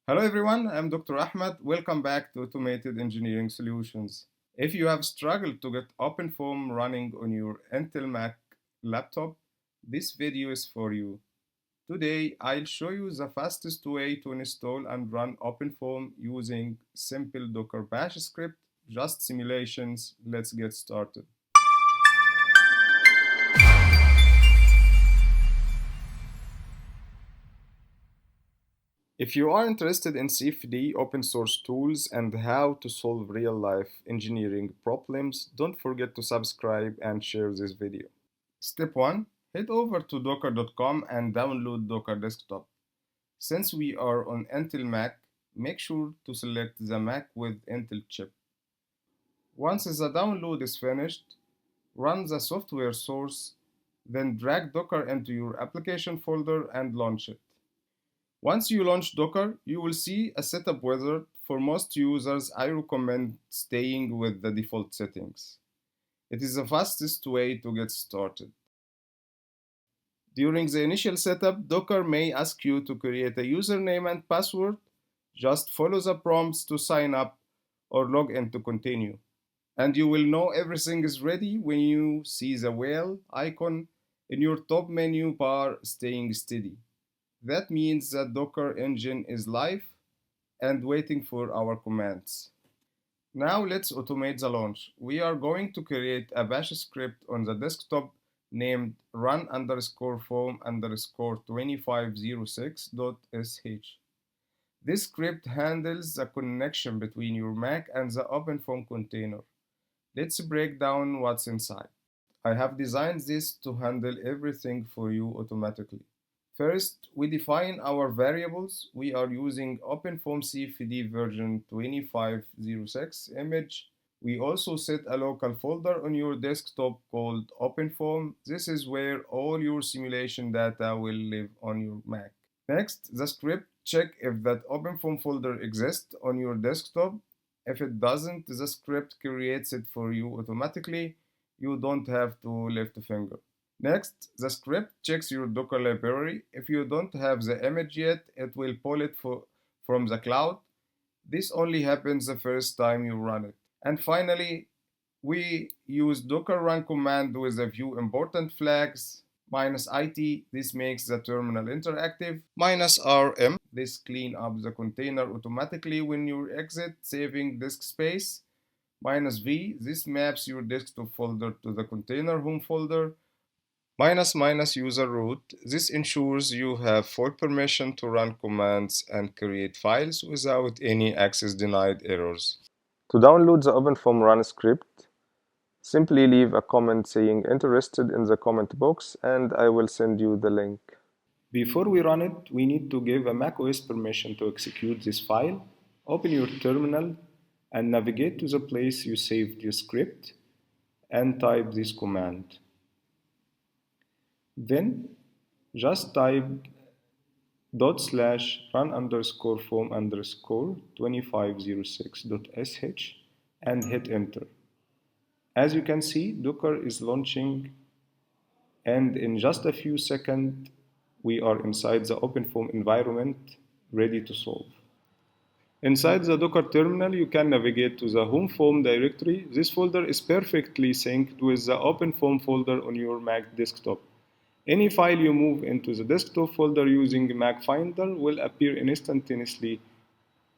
Hello everyone, I'm Dr. Ahmed. Welcome back to Automated Engineering Solutions. If you have struggled to get OpenFOAM running on your Intel Mac laptop, this video is for you. Today, I'll show you the fastest way to install and run OpenFOAM using simple Docker Bash script, just simulations. Let's get started. If you are interested in CFD open source tools and how to solve real-life engineering problems, don't forget to subscribe and share this video. Step 1. Head over to docker.com and download Docker Desktop. Since we are on Intel Mac, make sure to select the Mac with Intel chip. Once the download is finished, run the software source, then drag Docker into your application folder and launch it. Once you launch Docker, you will see a setup wizard. For most users, I recommend staying with the default settings. It is the fastest way to get started. During the initial setup, Docker may ask you to create a username and password. Just follow the prompts to sign up or log in to continue. And you will know everything is ready when you see the whale icon in your top menu bar staying steady. That means that Docker engine is live and waiting for our commands. Now let's automate the launch. We are going to create a bash script on the desktop named run_form_2506.sh. This script handles the connection between your Mac and the OpenFOAM container. Let's break down what's inside. I have designed this to handle everything for you automatically. First, we define our variables. We are using OpenFOAM CFD version 2506 image. We also set a local folder on your desktop called OpenFOAM. This is where all your simulation data will live on your Mac. Next, the script check if that OpenFOAM folder exists on your desktop. If it doesn't, the script creates it for you automatically. You don't have to lift a finger. Next, the script checks your Docker library. If you don't have the image yet, it will pull it from the cloud. This only happens the first time you run it. And finally, we use Docker run command with a few important flags. -it, this makes the terminal interactive. -rm, this clean up the container automatically when you exit, saving disk space. -v, this maps your desktop folder to the container home folder. -- user root. This ensures you have full permission to run commands and create files without any access denied errors. To download the OpenFOAM run script, simply leave a comment saying interested in the comment box and I will send you the link. Before we run it, we need to give a macOS permission to execute this file. Open your terminal and navigate to the place you saved your script and type this command. Then just type /run_form_2506.sh and hit enter. As you can see, Docker is launching, and in just a few seconds we are inside the OpenFOAM environment ready to solve. Inside the Docker terminal, you can navigate to the home foam directory. This folder is perfectly synced with the OpenFOAM folder on your Mac desktop. Any file you move into the desktop folder using Mac Finder will appear instantaneously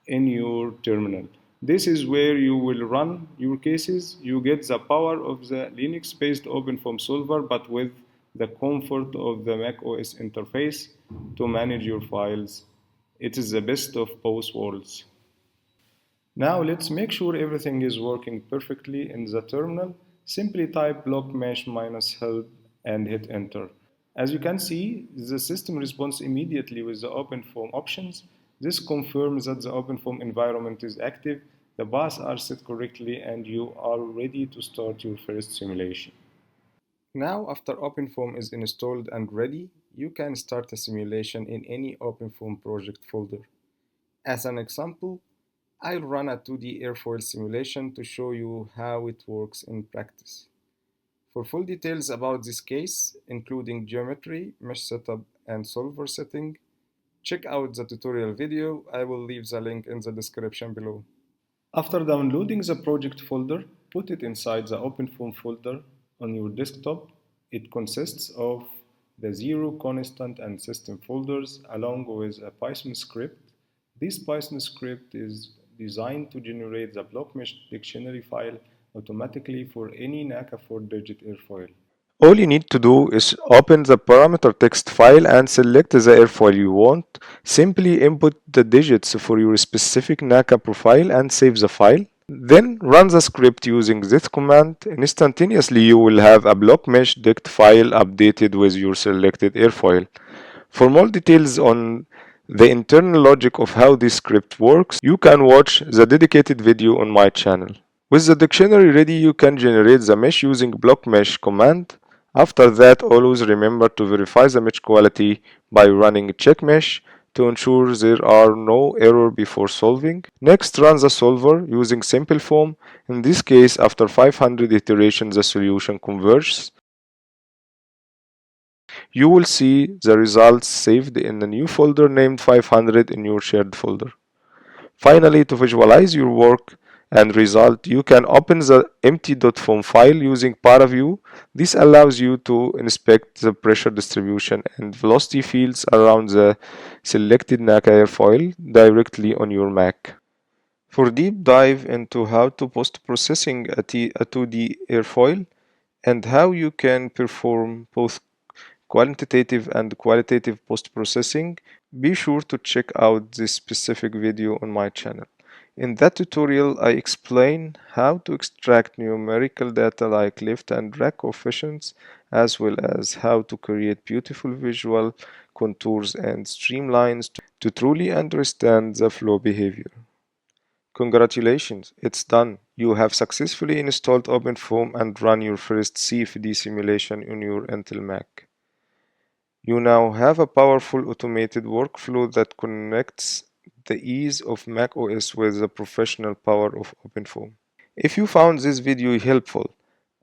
in your terminal. This is where you will run your cases. You get the power of the Linux-based OpenFOAM solver, but with the comfort of the macOS interface to manage your files. It is the best of both worlds. Now let's make sure everything is working perfectly in the terminal. Simply type blockmesh -help and hit enter. As you can see, the system responds immediately with the OpenFOAM options. This confirms that the OpenFOAM environment is active, the paths are set correctly, and you are ready to start your first simulation. Now, after OpenFOAM is installed and ready, you can start a simulation in any OpenFOAM project folder. As an example, I'll run a 2D Airfoil simulation to show you how it works in practice. For full details about this case, including geometry, mesh setup, and solver setting, Check out the tutorial video. I will leave the link in the description below. After downloading the project folder, put it inside the OpenFOAM folder on your desktop. It consists of the zero, constant, and system folders along with a Python script. This Python script is designed to generate the block mesh dictionary file automatically for any NACA 4-digit airfoil. All you need to do is open the parameter text file and select the airfoil you want. Simply input the digits for your specific NACA profile and save the file. Then run the script using this command. Instantaneously you will have a block mesh dict file updated with your selected airfoil. For more details on the internal logic of how this script works, you can watch the dedicated video on my channel. With the dictionary ready, you can generate the mesh using block mesh command. After that, always remember to verify the mesh quality by running check mesh to ensure there are no errors before solving. Next, run the solver using Sample CFD. In this case, after 500 iterations, the solution converges. You will see the results saved in a new folder named 500 in your shared folder. Finally, to visualize your work and result, you can open the empty.foam file using ParaView. This allows you to inspect the pressure distribution and velocity fields around the selected NACA airfoil directly on your Mac. For deep dive into how to post-processing a 2D airfoil and how you can perform both quantitative and qualitative post-processing, be sure to check out this specific video on my channel. In that tutorial, I explain how to extract numerical data like lift and drag coefficients, as well as how to create beautiful visual contours and streamlines to truly understand the flow behavior. Congratulations, it's done. You have successfully installed OpenFOAM and run your first CFD simulation on your Intel Mac. You now have a powerful automated workflow that connects the ease of macOS with the professional power of OpenFOAM. If you found this video helpful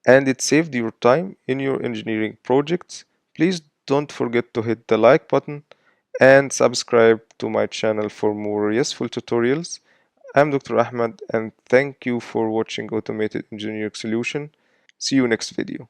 and it saved your time in your engineering projects, please don't forget to hit the like button and subscribe to my channel for more useful tutorials. I'm Dr. Ahmed and thank you for watching Automated Engineering Solution. See you next video.